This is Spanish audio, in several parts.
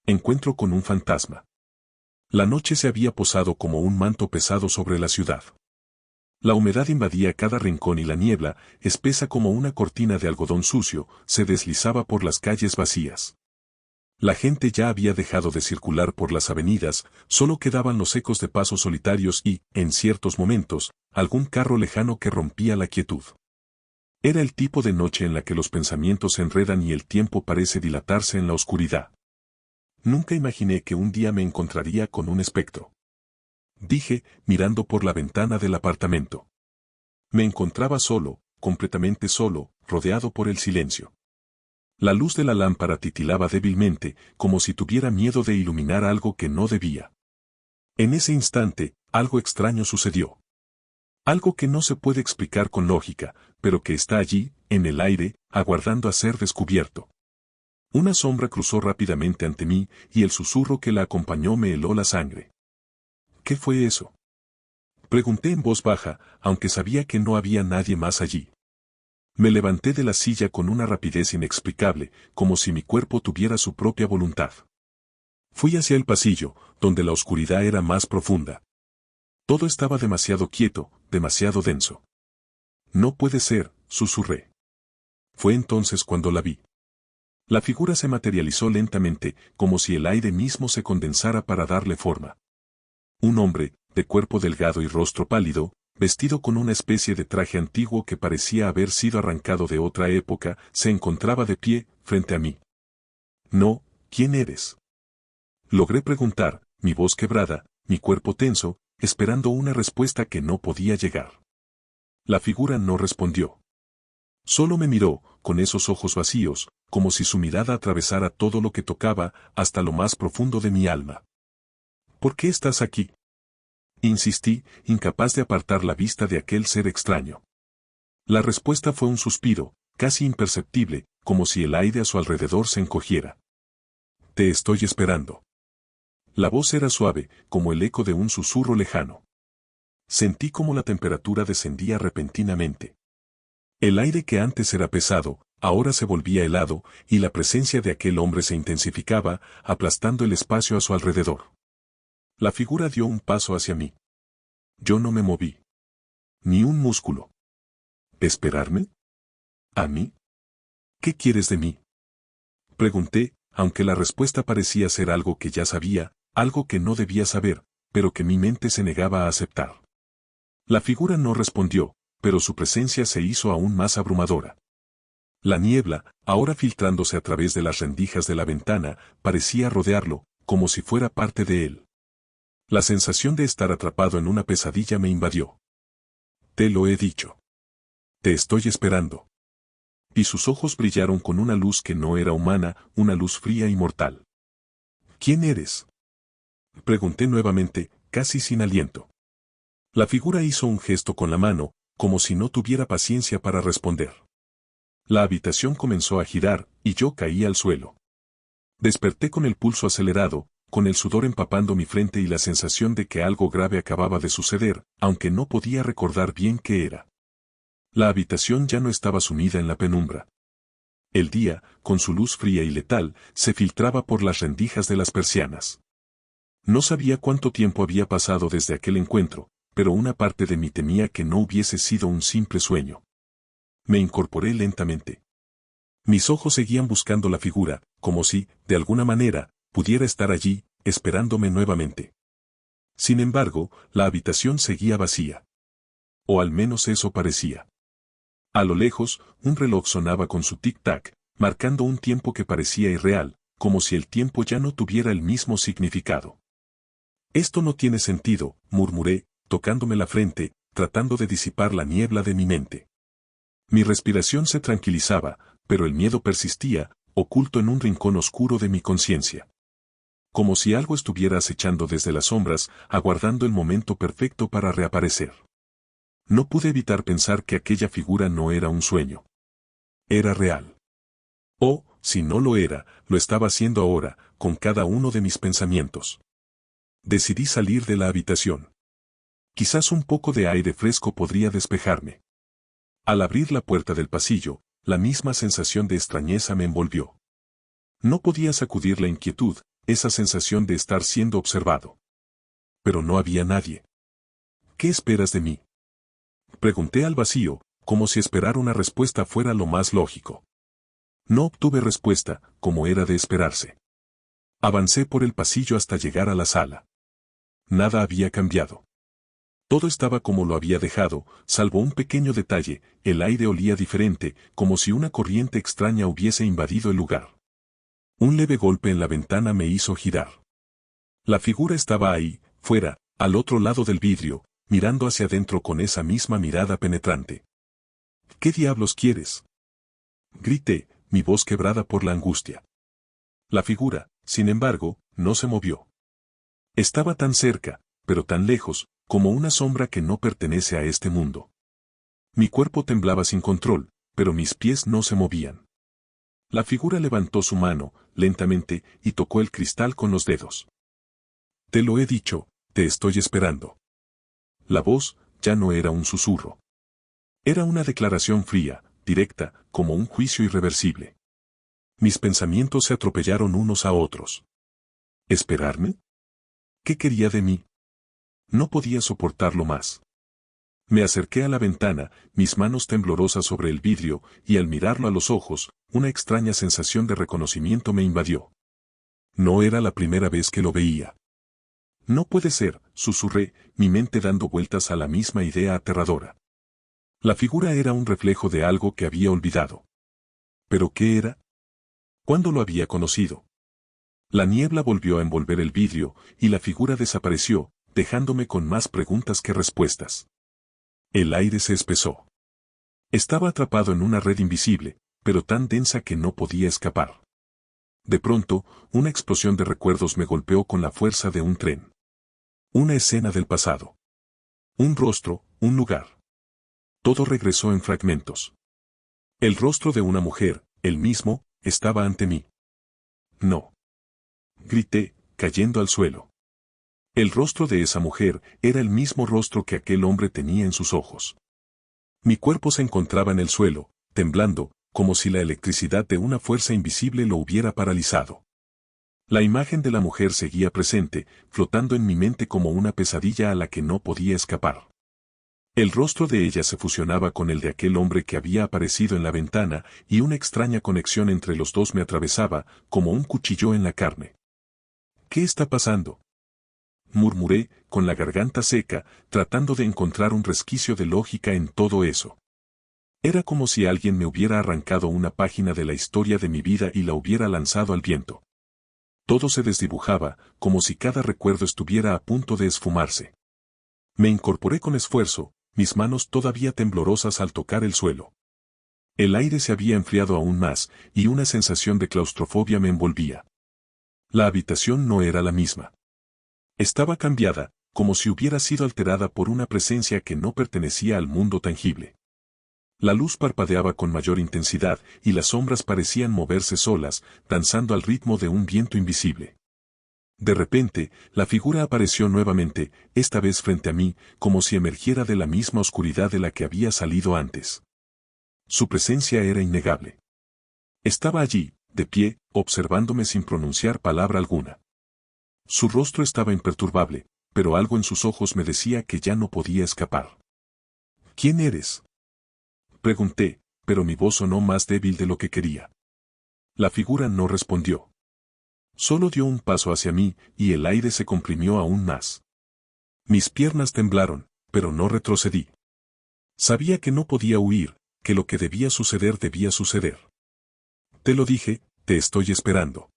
Encuentro con un fantasma. La noche se había posado como un manto pesado sobre la ciudad. La humedad invadía cada rincón y la niebla, espesa como una cortina de algodón sucio, se deslizaba por las calles vacías. La gente ya había dejado de circular por las avenidas, solo quedaban los ecos de pasos solitarios y, en ciertos momentos, algún carro lejano que rompía la quietud. Era el tipo de noche en la que los pensamientos se enredan y el tiempo parece dilatarse en la oscuridad. Nunca imaginé que un día me encontraría con un espectro. Dije, mirando por la ventana del apartamento. Me encontraba solo, completamente solo, rodeado por el silencio. La luz de la lámpara titilaba débilmente, como si tuviera miedo de iluminar algo que no debía. En ese instante, algo extraño sucedió. Algo que no se puede explicar con lógica, pero que está allí, en el aire, aguardando a ser descubierto. Una sombra cruzó rápidamente ante mí, y el susurro que la acompañó me heló la sangre. ¿Qué fue eso? Pregunté en voz baja, aunque sabía que no había nadie más allí. Me levanté de la silla con una rapidez inexplicable, como si mi cuerpo tuviera su propia voluntad. Fui hacia el pasillo, donde la oscuridad era más profunda. Todo estaba demasiado quieto, demasiado denso. No puede ser, susurré. Fue entonces cuando la vi. La figura se materializó lentamente, como si el aire mismo se condensara para darle forma. Un hombre, de cuerpo delgado y rostro pálido, vestido con una especie de traje antiguo que parecía haber sido arrancado de otra época, se encontraba de pie, frente a mí. No, ¿quién eres? Logré preguntar, mi voz quebrada, mi cuerpo tenso, esperando una respuesta que no podía llegar. La figura no respondió. Solo me miró, con esos ojos vacíos, como si su mirada atravesara todo lo que tocaba, hasta lo más profundo de mi alma. ¿Por qué estás aquí? Insistí, incapaz de apartar la vista de aquel ser extraño. La respuesta fue un suspiro, casi imperceptible, como si el aire a su alrededor se encogiera. Te estoy esperando. La voz era suave, como el eco de un susurro lejano. Sentí como la temperatura descendía repentinamente. El aire que antes era pesado, ahora se volvía helado, y la presencia de aquel hombre se intensificaba, aplastando el espacio a su alrededor. La figura dio un paso hacia mí. Yo no me moví. Ni un músculo. ¿Esperarme? ¿A mí? ¿Qué quieres de mí? Pregunté, aunque la respuesta parecía ser algo que ya sabía, algo que no debía saber, pero que mi mente se negaba a aceptar. La figura no respondió, pero su presencia se hizo aún más abrumadora. La niebla, ahora filtrándose a través de las rendijas de la ventana, parecía rodearlo, como si fuera parte de él. La sensación de estar atrapado en una pesadilla me invadió. Te lo he dicho. Te estoy esperando. Y sus ojos brillaron con una luz que no era humana, una luz fría y mortal. ¿Quién eres? Pregunté nuevamente, casi sin aliento. La figura hizo un gesto con la mano, como si no tuviera paciencia para responder. La habitación comenzó a girar, y yo caí al suelo. Desperté con el pulso acelerado, con el sudor empapando mi frente y la sensación de que algo grave acababa de suceder, aunque no podía recordar bien qué era. La habitación ya no estaba sumida en la penumbra. El día, con su luz fría y letal, se filtraba por las rendijas de las persianas. No sabía cuánto tiempo había pasado desde aquel encuentro, pero una parte de mí temía que no hubiese sido un simple sueño. Me incorporé lentamente. Mis ojos seguían buscando la figura, como si, de alguna manera, pudiera estar allí, esperándome nuevamente. Sin embargo, la habitación seguía vacía. O al menos eso parecía. A lo lejos, un reloj sonaba con su tic-tac, marcando un tiempo que parecía irreal, como si el tiempo ya no tuviera el mismo significado. Esto no tiene sentido, murmuré, tocándome la frente, tratando de disipar la niebla de mi mente. Mi respiración se tranquilizaba, pero el miedo persistía, oculto en un rincón oscuro de mi conciencia. Como si algo estuviera acechando desde las sombras, aguardando el momento perfecto para reaparecer. No pude evitar pensar que aquella figura no era un sueño. Era real. O, si no lo era, lo estaba haciendo ahora, con cada uno de mis pensamientos. Decidí salir de la habitación. Quizás un poco de aire fresco podría despejarme. Al abrir la puerta del pasillo, la misma sensación de extrañeza me envolvió. No podía sacudir la inquietud, esa sensación de estar siendo observado. Pero no había nadie. ¿Qué esperas de mí? Pregunté al vacío, como si esperar una respuesta fuera lo más lógico. No obtuve respuesta, como era de esperarse. Avancé por el pasillo hasta llegar a la sala. Nada había cambiado. Todo estaba como lo había dejado, salvo un pequeño detalle: el aire olía diferente, como si una corriente extraña hubiese invadido el lugar. Un leve golpe en la ventana me hizo girar. La figura estaba ahí, fuera, al otro lado del vidrio, mirando hacia adentro con esa misma mirada penetrante. ¿Qué diablos quieres?, grité, mi voz quebrada por la angustia. La figura, sin embargo, no se movió. Estaba tan cerca, pero tan lejos, como una sombra que no pertenece a este mundo. Mi cuerpo temblaba sin control, pero mis pies no se movían. La figura levantó su mano, lentamente, y tocó el cristal con los dedos. Te lo he dicho, te estoy esperando. La voz ya no era un susurro. Era una declaración fría, directa, como un juicio irreversible. Mis pensamientos se atropellaron unos a otros. ¿Esperarme? ¿Qué quería de mí? No podía soportarlo más. Me acerqué a la ventana, mis manos temblorosas sobre el vidrio, y al mirarlo a los ojos, una extraña sensación de reconocimiento me invadió. No era la primera vez que lo veía. No puede ser, susurré, mi mente dando vueltas a la misma idea aterradora. La figura era un reflejo de algo que había olvidado. ¿Pero qué era? ¿Cuándo lo había conocido? La niebla volvió a envolver el vidrio, y la figura desapareció, dejándome con más preguntas que respuestas. El aire se espesó. Estaba atrapado en una red invisible, pero tan densa que no podía escapar. De pronto, una explosión de recuerdos me golpeó con la fuerza de un tren. Una escena del pasado. Un rostro, un lugar. Todo regresó en fragmentos. El rostro de una mujer, el mismo, estaba ante mí. No. Grité, cayendo al suelo. El rostro de esa mujer era el mismo rostro que aquel hombre tenía en sus ojos. Mi cuerpo se encontraba en el suelo, temblando, como si la electricidad de una fuerza invisible lo hubiera paralizado. La imagen de la mujer seguía presente, flotando en mi mente como una pesadilla a la que no podía escapar. El rostro de ella se fusionaba con el de aquel hombre que había aparecido en la ventana, y una extraña conexión entre los dos me atravesaba, como un cuchillo en la carne. ¿Qué está pasando?, murmuré, con la garganta seca, tratando de encontrar un resquicio de lógica en todo eso. Era como si alguien me hubiera arrancado una página de la historia de mi vida y la hubiera lanzado al viento. Todo se desdibujaba, como si cada recuerdo estuviera a punto de esfumarse. Me incorporé con esfuerzo, mis manos todavía temblorosas al tocar el suelo. El aire se había enfriado aún más, y una sensación de claustrofobia me envolvía. La habitación no era la misma. Estaba cambiada, como si hubiera sido alterada por una presencia que no pertenecía al mundo tangible. La luz parpadeaba con mayor intensidad, y las sombras parecían moverse solas, danzando al ritmo de un viento invisible. De repente, la figura apareció nuevamente, esta vez frente a mí, como si emergiera de la misma oscuridad de la que había salido antes. Su presencia era innegable. Estaba allí, de pie, observándome sin pronunciar palabra alguna. Su rostro estaba imperturbable, pero algo en sus ojos me decía que ya no podía escapar. ¿Quién eres?, pregunté, pero mi voz sonó más débil de lo que quería. La figura no respondió. Solo dio un paso hacia mí, y el aire se comprimió aún más. Mis piernas temblaron, pero no retrocedí. Sabía que no podía huir, que lo que debía suceder debía suceder. Te lo dije, te estoy esperando.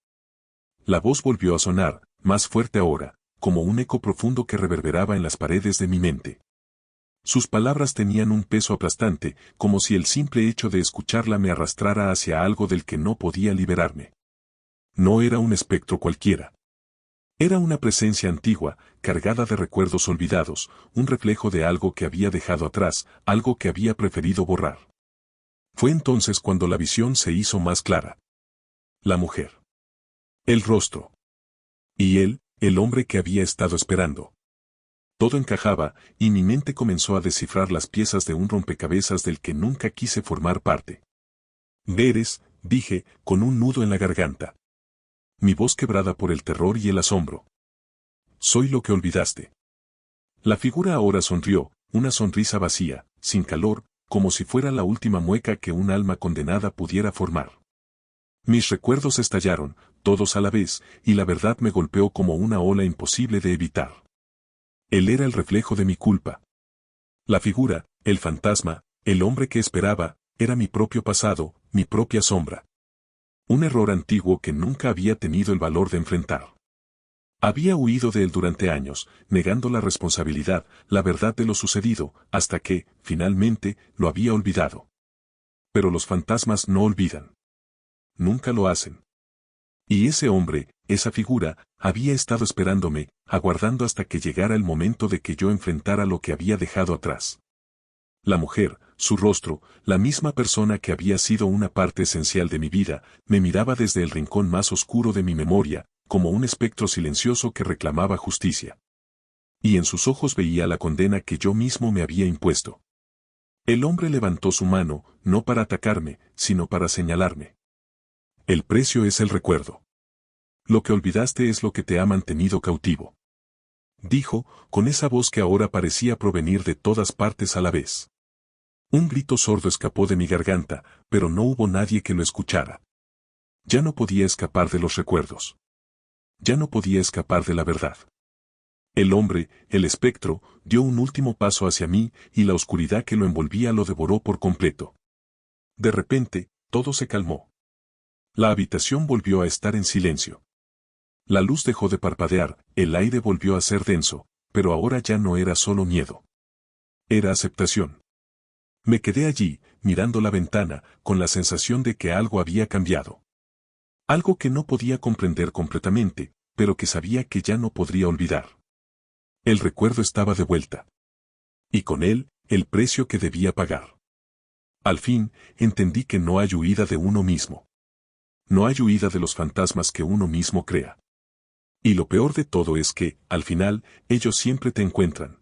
La voz volvió a sonar, más fuerte ahora, como un eco profundo que reverberaba en las paredes de mi mente. Sus palabras tenían un peso aplastante, como si el simple hecho de escucharla me arrastrara hacia algo del que no podía liberarme. No era un espectro cualquiera. Era una presencia antigua, cargada de recuerdos olvidados, un reflejo de algo que había dejado atrás, algo que había preferido borrar. Fue entonces cuando la visión se hizo más clara. La mujer. El rostro. Y él, el hombre que había estado esperando. Todo encajaba, y mi mente comenzó a descifrar las piezas de un rompecabezas del que nunca quise formar parte. Veres, dije, con un nudo en la garganta. Mi voz quebrada por el terror y el asombro. Soy lo que olvidaste. La figura ahora sonrió, una sonrisa vacía, sin calor, como si fuera la última mueca que un alma condenada pudiera formar. Mis recuerdos estallaron, todos a la vez, y la verdad me golpeó como una ola imposible de evitar. Él era el reflejo de mi culpa. La figura, el fantasma, el hombre que esperaba, era mi propio pasado, mi propia sombra. Un error antiguo que nunca había tenido el valor de enfrentar. Había huido de él durante años, negando la responsabilidad, la verdad de lo sucedido, hasta que, finalmente, lo había olvidado. Pero los fantasmas no olvidan. Nunca lo hacen. Y ese hombre, esa figura, había estado esperándome, aguardando hasta que llegara el momento de que yo enfrentara lo que había dejado atrás. La mujer, su rostro, la misma persona que había sido una parte esencial de mi vida, me miraba desde el rincón más oscuro de mi memoria, como un espectro silencioso que reclamaba justicia. Y en sus ojos veía la condena que yo mismo me había impuesto. El hombre levantó su mano, no para atacarme, sino para señalarme. El precio es el recuerdo. Lo que olvidaste es lo que te ha mantenido cautivo. Dijo, con esa voz que ahora parecía provenir de todas partes a la vez. Un grito sordo escapó de mi garganta, pero no hubo nadie que lo escuchara. Ya no podía escapar de los recuerdos. Ya no podía escapar de la verdad. El hombre, el espectro, dio un último paso hacia mí y la oscuridad que lo envolvía lo devoró por completo. De repente, todo se calmó. La habitación volvió a estar en silencio. La luz dejó de parpadear, el aire volvió a ser denso, pero ahora ya no era solo miedo. Era aceptación. Me quedé allí, mirando la ventana, con la sensación de que algo había cambiado. Algo que no podía comprender completamente, pero que sabía que ya no podría olvidar. El recuerdo estaba de vuelta. Y con él, el precio que debía pagar. Al fin, entendí que no hay huida de uno mismo. No hay huida de los fantasmas que uno mismo crea. Y lo peor de todo es que, al final, ellos siempre te encuentran.